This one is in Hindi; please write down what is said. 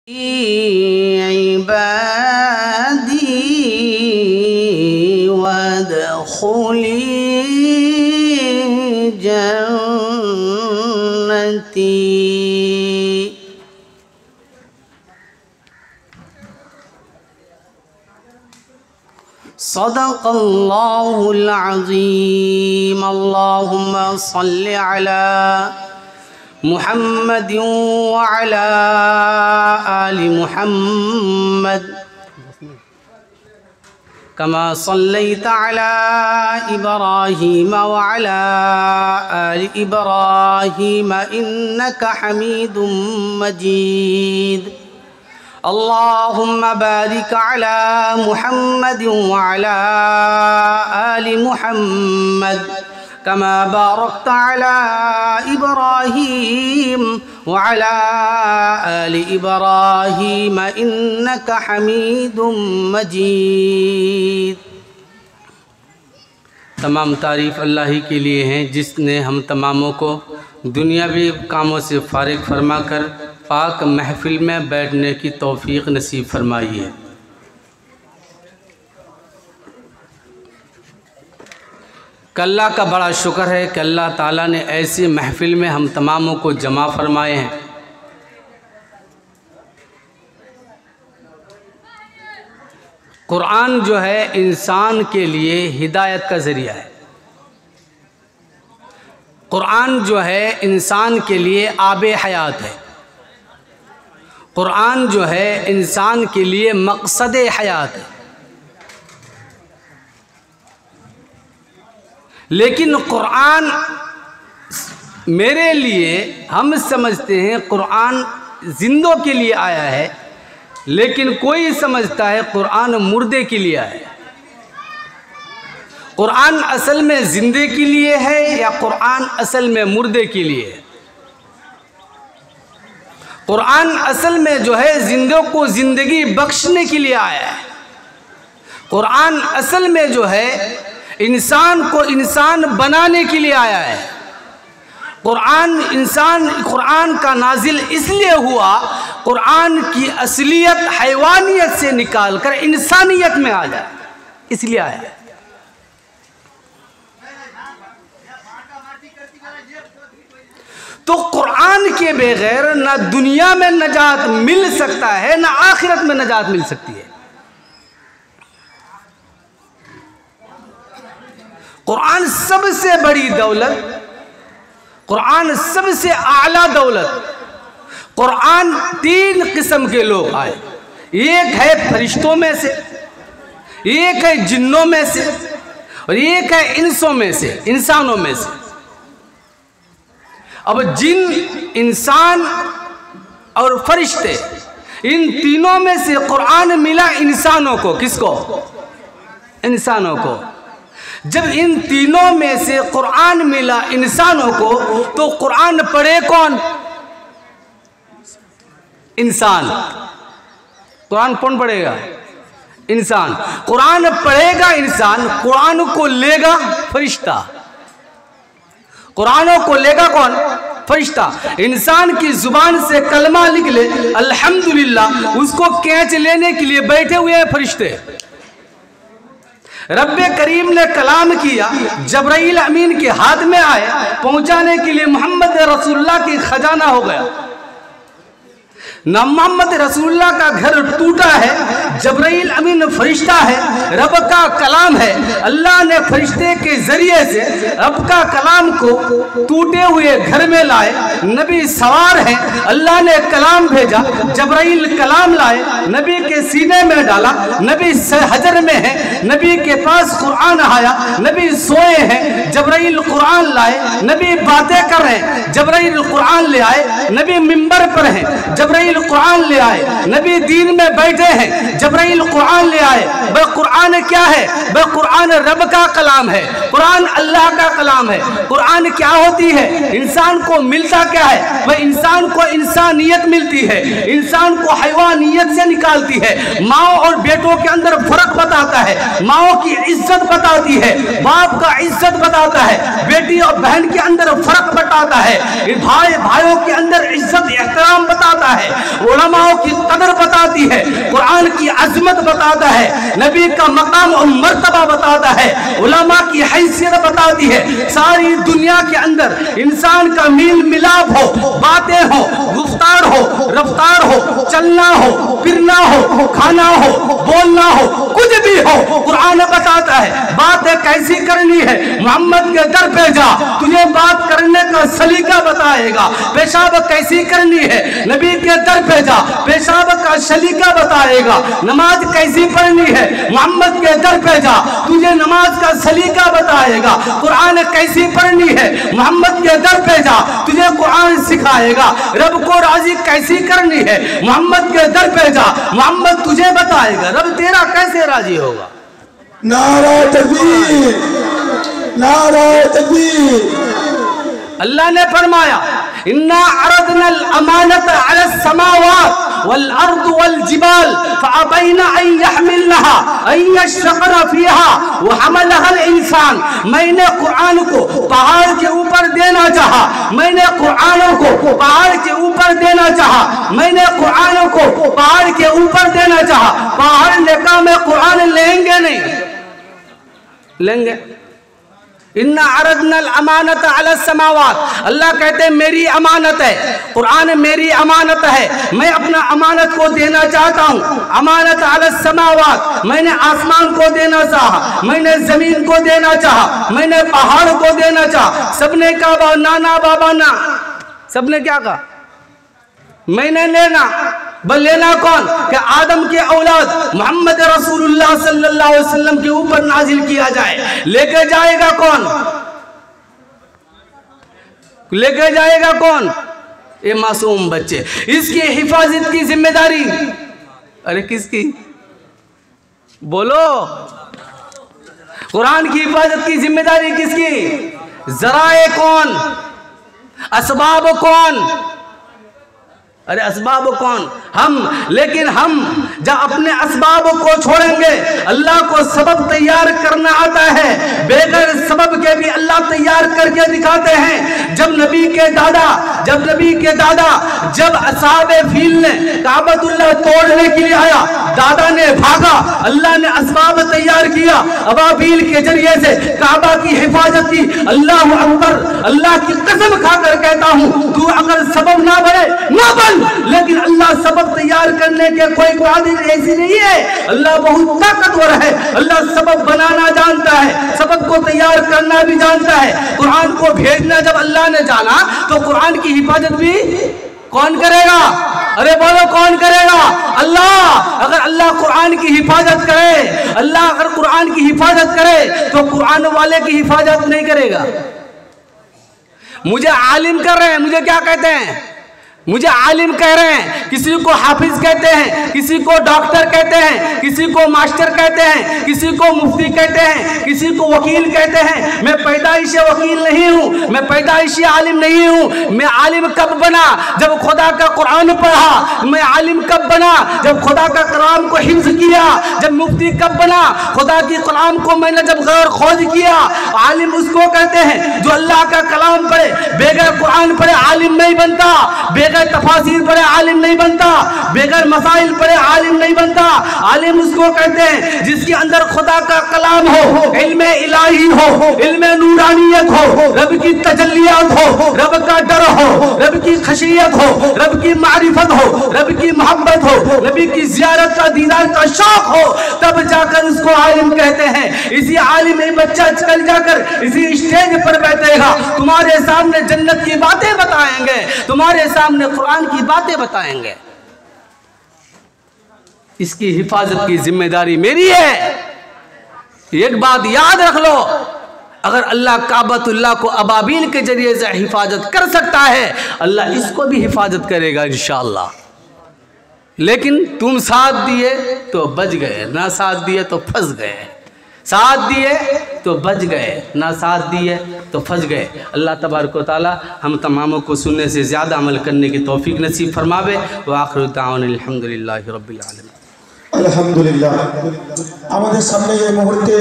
इबादी वदखुली जन्नती। सदक़ल्लाहुल अज़ीम। अल्लाहुम्मा सल्लि अला मुहम्मद व अला आलि मुहम्मद कमा सल्लैता अला इब्राहीम व अला आलि इब्राहीम इन्नका हमीदुम मजीद। अल्लाहुम्मा बारिक अला मुहम्मद व अला आलि मुहम्मद कमा बारकता अला इब्राहीम व अला आलि इब्राहीम इन्नका हमीदुम मजीद। तमाम तारीफ़ अल्लाह ही के लिए हैं जिसने हम तमामों को दुनियावी कामों से फ़ारिग फरमाकर पाक महफ़िल में बैठने की तौफ़ीक़ नसीब फरमाई है। अल्लाह का बड़ा शुक्र है कि अल्लाह ताला ने ऐसी महफ़िल में हम तमामों को जमा फरमाए हैं। कुरान जो है इंसान के लिए हिदायत का ज़रिया है। कुरान जो है इंसान के लिए आबे हयात है। कुरान जो है इंसान के लिए मकसद हयात है। लेकिन कुरान मेरे लिए हम समझते हैं कुरान जिंदों के लिए आया है, लेकिन कोई समझता है कुरान मुर्दे के लिए आया है। कुरान असल में जिंदे के लिए है या कुरान असल में मुर्दे के लिए है? कुरान असल में जो है जिंदों को ज़िंदगी बख्शने के लिए आया है। कुरान असल में जो है इंसान को इंसान बनाने के लिए आया है। कुरान का नाजिल इसलिए हुआ, कुरान की असलियत हैवानियत से निकाल कर इंसानियत में आ जाए, इसलिए आया है। तो कुरान के बगैर ना दुनिया में नजात मिल सकता है, ना आखिरत में नजात मिल सकती है। कुरान सबसे बड़ी दौलत, कुरान सबसे आला दौलत। कुरान तीन किस्म के लोग आए, एक है फरिश्तों में से, एक है जिन्नों में से, और एक है इंसों में से, इंसानों में से। अब जिन, इंसान और फरिश्ते, इन तीनों में से कुरान मिला इंसानों को। किसको? इंसानों को। जब इन तीनों में से कुरान मिला इंसानों को, तो कुरान पढ़े कौन? इंसान। कुरान कौन पढ़ेगा? इंसान। कुरान पढ़ेगा इंसान, कुरान को लेगा फरिश्ता। कुरान को लेगा कौन? फरिश्ता। इंसान की जुबान से कलमा लिख ले अल्हम्दुलिल्लाह, उसको कैच लेने के लिए बैठे हुए हैं फरिश्ते। रब्बे करीम ने कलाम किया, जबराइल अमीन के हाथ में आए, पहुंचाने के लिए मोहम्मद रसूलुल्लाह की खजाना हो गया। ना मोहम्मद रसूलुल्लाह का घर टूटा है, जबराइल अमीन फरिश्ता है, रब का कलाम है। अल्लाह ने फरिश्ते के जरिए से रब का कलाम को टूटे हुए घर में लाए। नबी सवार हैं, अल्लाह ने कलाम भेजा, जबराइल कलाम लाए, नबी के सीने में डाला। नबी हजर में है, नबी के पास कुरान आया, नबी सोए हैं, जबराइल कुरान लाए, नबी बातें कर रहे हैं, जबराइल कुरान ले आए, नबी मिंबर पर हैं, जबराइल कुरान ले आए, नबी दीन में बैठे हैं, जबराइल कुरान ले आए। वह कुरान क्या है? वह कुरान रब का कलाम है, कुरान अल्लाह का कलाम है। कुरान क्या होती है? इंसान को मिलता क्या है? वह इंसान को इंसानियत मिलती है, इंसान को हैवानियत से निकालती है, माँ और बेटों के अंदर फर्क बताता है, माओ की इज्जत बताती है, बाप का इज्जत बताता है, बेटी और बहन के अंदर फर्क बताता है, भाई भाइयों के अंदर इज्जत एहतराम बताता है, उलमाओं की कदर बताती है, कुरान की अजमत बताता है, नबी का मकाम और मर्तबा बताता है, उलमा की हैसियत बताती है। सारी दुनिया के अंदर इंसान का मील मिलाप हो, बातें हो, गुफ्तार हो, रफ्तार हो, चलना हो, फिरना हो, खाना हो, बोलना हो, कुछ भी हो, कुरान बताता है बातें कैसी करनी है। मोहम्मद के दर पे जा, तुझे बात करने का सलीका बताएगा। पेशाब कैसी करनी है, नबी के दर पे जा, पेशाब का सलीका बताएगा। नमाज कैसी पढ़नी है, मोहम्मद के दर पे जा, तुझे नमाज का सलीका बताएगा। कुरान कैसी पढ़नी है, मोहम्मद के दर पे जा, तुझे कुरान सिखाएगा। रब को राजी कैसी करनी है, मोहम्मद के दर पे जा, मोहम्मद तुझे बताएगा। रब तेरा कैसे राजी होगा। नारा तकबीर, नारा तकबीर। अल्लाह ने फरमाया इन्ना अरदनल अमानत अला समावात वल अर्द वल जिबाल फअबैना अन यहमिलनहा अन यशक़ना फीहा व हमलहल इंसान। मैंने कुरान को पहाड़ के ऊपर देना चाहा, मैंने कुरान को पहाड़ के ऊपर देना चाहा, मैंने कुरान को पहाड़ के ऊपर देना चाहा। पहाड़ ने कहा मैं कुरान लेंगे नहीं, लेंगे। इन्ना अरदनल अमानत अला समावात, अल्लाह कहते हैं मेरी अमानत है, कुरान मेरी अमानत है, मैं अपना अमानत को देना चाहता हूँ। अमानत अला समावात, मैंने आसमान को देना चाहा, मैंने जमीन को देना चाहा, मैंने पहाड़ को देना चाहा। सबने कहा नाना बाबा ना, सबने क्या कहा मैंने लेना। बल लेना कौन, कि आदम के औलाद मोहम्मद रसूलुल्लाह सल्लल्लाहु अलैहि वसल्लम के ऊपर नाजिल किया जाए। लेके जाएगा कौन, लेके जाएगा कौन, ये मासूम बच्चे। इसकी हिफाजत की जिम्मेदारी, अरे किसकी बोलो, कुरान की हिफाजत की जिम्मेदारी किसकी। जराए कौन, असबाब कौन, अरे असबाब कौन, हम। लेकिन हम जब अपने असबाब को छोड़ेंगे, अल्लाह को सबब तैयार करना आता है, बगैर सबब के भी अल्लाह तैयार करके दिखाते हैं। जब नबी के दादा जब असहाबे फील ने काबतुल्लाह तोड़ने के लिए आया, दादा ने भागा, अल्लाह ने असबाब तैयार किया, अबाबील के जरिए से काबा की हिफाजत की। अल्लाह अकबर, अल्लाह की कसम खाकर कहता हूँ, तू अगर सबब ना बने ना बन, लेकिन अल्लाह सबब तैयार करने के कोई कादिर ऐसी नहीं है। अल्लाह बहुत ताकतवर है, अल्लाह सबब बनाना जानता है, सबब को तैयार करना भी जानता है। कुरान को भेजना जब अल्लाह ने जाना, तो कुरान की हिफाजत भी कौन करेगा, अरे बोलो कौन करेगा, अल्लाह। अगर अल्लाह कुरान की हिफाजत करे, अल्लाह अगर कुरान की हिफाजत करे, तो कुरान वाले की हिफाजत नहीं करेगा। मुझे आलिम कर रहे हैं, मुझे क्या कहते हैं, मुझे आलिम कह रहे हैं, किसी को हाफिज कहते हैं, किसी को डॉक्टर कहते हैं, किसी को मास्टर कहते हैं, किसी को मुफ्ती कहते हैं, किसी को वकील कहते हैं। मैं पैदाइशी वकील नहीं हूँ, मैं पैदाइशी आलिम नहीं हूँ। मैं आलिम कब बना, जब खुदा का कुरान पढ़ा। मैं आलिम कब बना, जब खुदा का कलाम को हिफ्ज किया। जब मुफ्ती कब बना, खुदा की कलाम को मैंने जब गौर खोज किया। आलिम उसको कहते हैं जो अल्लाह का कलाम पढ़े, बेगैर कुरान पढ़े आलिम नहीं बनता, बेगैर तफासीर पढ़े आलिम नहीं बनता, बेगैर मसाइल पढ़े आलिम नहीं बनता। आलिम उसको कहते हैं जिसके अंदर खुदा का कलाम हो, इल्मे इलाही हो, इल्मे नूरानियत हो, रब की तजल्लियात हो, रब का डर हो, रब की खशियत हो, रब की मारिफत हो, रब की मोहब्बत हो, नबी की जियारत का दीदार का शौक हो, तब जाकर उसको आलिम कहते हैं। इसी आलिम में बच्चा कल जाकर इसी स्टेज पर बैठेगा, तुम्हारे सामने जन्नत की बातें बताएंगे, तुम्हारे सामने कुरान की बातें बताएंगे। इसकी हिफाजत की जिम्मेदारी मेरी है। एक बात याद रख लो, अगर अल्लाह काबतुल्लाह को अबाबील के जरिए से हिफाजत कर सकता है, अल्लाह इसको भी हिफाजत करेगा इंशाअल्लाह। लेकिन तुम साथ दिए तो बच गए, ना साथ दिए तो फंस गए। साथ दिए तो बच गए, ना साथ दिए तो फंस गए। अल्लाह तबारक व तआला हम तमामों को सुनने से ज़्यादा अमल करने की तौफीक नसीब फरमावे। व आखिरु दाअवाना अल्हम्दुलिल्लाहि रब्बिल आलमीन। আলহামদুলিল্লাহ। আমাদের সামনে এই মুহূর্তে